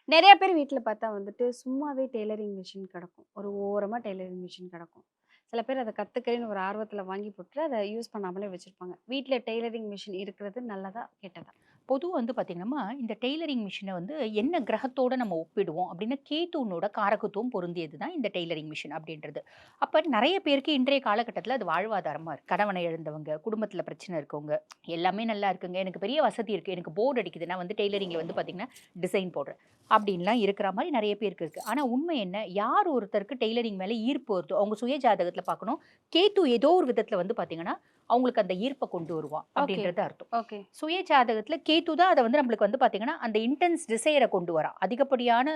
நெறைய பேர் வீட்ல பார்த்தா வந்துட்டு, சும்மாவே டெய்லரிங் மிஷின் கெடக்கும். ஒரு ஓரமா டெய்லரிங் மிஷின் கெடக்கும். சில பேர் அத கத்துக்கிறேன்னு ஒரு ஆர்வத்துல வாங்கி போட்டு, அத யூஸ் பண்ணாமலே வச்சிருப்பாங்க. வீட்ல டெய்லரிங் மிஷின் இருக்கிறது நல்லதா? கெட்டதா? பொதுவா வந்து பார்த்தீங்கன்னா, இந்த டெய்லரிங் மிஷின வந்து என்ன கிரகத்தோட நம்ம ஒப்பிடுவோம் அப்டின்னா, கேதுனோட காரகத்துவம் பொருந்தியது தான் இந்த டெய்லரிங் மிஷின் அப்டின்றது. அப்ப நெறைய பேருக்கு இன்றைய காலகட்டத்தில அது வாழ்வாதாரமா இருக்கு. கணவனை இழந்தவங்க, குடும்பத்தில பிரச்சனை இருக்கவங்க, எல்லாமே நல்லா இருக்குங்க. எனக்கு பெரிய வசதி இருக்கு. எனக்கு போர் அடிக்குது. நான் வந்து டெய்லரிங்ல வந்து பார்த்தீங்கன்னா, டிசைன் போடுறேன். அப்டின்லாம் இருக்கிற மாரி நெறைய பேருக்கு இருக்கு. ஆனா உண்மை என்ன? யார் ஒருத்தருக்கு டெய்லரிங் மேல ஈர்ப்பு வருதோ, அவங்க சுய ஜாதகத்தில பார்க்கணும். கேது ஏதோ ஒரு விதத்தில வந்து பார்த்தீங்கன்னா, அவங்களுக்கு அந்த ஈர்ப்ப கொண்டு வருவான் ஓகே, அப்டின்றது அர்த்தம். ஓகே. சுய ஜாதகத்துல கேத்து தான் அத வந்து நம்மளுக்கு வந்து பார்த்தீங்கன்னா, அந்த இன்டென்ஸ் டிசையர கொண்டு வரான். அதிகப்படியான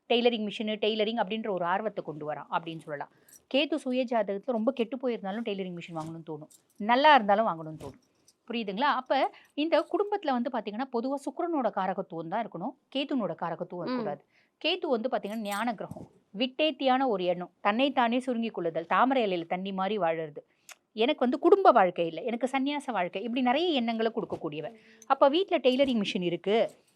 டெய்லரிங் மிஷினு, டெய்லரிங் அப்படின்ற ஒரு ஆர்வத்த கொண்டு வரான் அப்படின்னு சொல்லலாம். கேத்து சுய ஜாதகத்துல ரொம்ப கெட்டு போயிருந்தாலும் டெய்லரிங் மிஷின் வாங்கணும்னு தோணும். நல்லா இருந்தாலும் வாங்கணும்னு தோணும். புரியுதுங்களா? அப்ப இந்த குடும்பத்துல வந்து பார்த்தீங்கன்னா, பொதுவா சுக்கிரனோட காரகத்துவம் தான் இருக்கணும். கேதுனோட காரகத்துவம் ம். இருக்கக்கூடாது. கேத்து வந்து பார்த்தீங்கன்னா, ஞான கிரகம். விட்டேத்தியான ஒரு எண்ணம். தன்னை தானே சுருங்கிக் கொள்ளுதல். தாமரை இலையில தண்ணி மாரி வாழறது. எனக்கு வந்து குடும்ப வாழ்க்கை இல்ல. எனக்கு சந்நியாச வாழ்க்கை. இப்படி நெறைய எண்ணங்கள குடுக்கக்கூடியவ. அப்ப வீட்ல டெய்லரிங் மிஷின் இருக்கு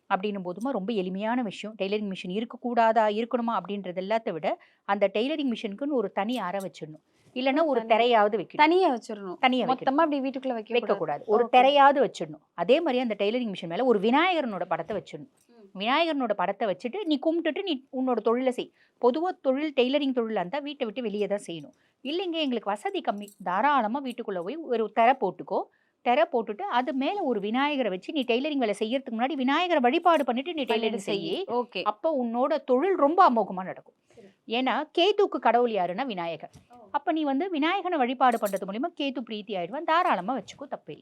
அப்படின்னும் போதுமா ரொம்ப எளிமையான விஷயம். டெய்லரிங் மிஷின் இருக்கக்கூடாதா? இருக்கணுமா? அப்படின்றது எல்லாத்த விட, அந்த டெய்லரிங் மிஷினுக்குன்னு ஒரு தனி அறை வச்சிடணும். ஓ! இல்லன்னா ஒரு திரையாவது வைக்கணும். தனியா வச்சிரணும். தனியா வைக்கணும். மொத்தமா அப்படி வீட்டுக்குள்ள வைக்கக்கூடாது. வைக்கக்கூடாது. ஒரு ஓகே. திரையாவது வச்சிடணும். அதே மாரி அந்த டெய்லரிங் மிஷின் மேல ஒரு விநாயகரனோட படத்த வச்சிடணும். ம். விநாயகரனோட படத்த வச்சுட்டு, நீ கும்பிட்டுட்டு நீ உன்னோட தொழில செய். பொதுவா தொழில் டெய்லரிங் தொழிலா இருந்தா வீட்ட விட்டு வெளிய தான் செய்யணும். இல்லைங்க எங்களுக்கு வசதி கம்மி. தாராளமா வீட்டுக்குள்ள போய் ஒரு திரை போட்டுக்கோ. திரை போட்டுட்டு, அது மேல ஒரு விநாயகர வச்சு நீ டெய்லரிங் வேலை செய்யறதுக்கு முன்னாடி விநாயகர வழிபாடு பண்ணிட்டு நீ பண்ணிட்டு டெய்லரிங் செய்யி. செய்யி. ஓகே. அப்போ உன்னோட தொழில் ரொம்ப அமோகமா நடக்கும். சரி. ஏன்னா, கேதுவுக்கு கடவுள் யாருன்னா விநாயகர். ஓ! அப்ப நீ வந்து விநாயகன வழிபாடு பண்றது மூலியமா கேது பிரீத்தி ஆயிடுவான். தாராளமா வச்சுக்கோ தப்பில்ல.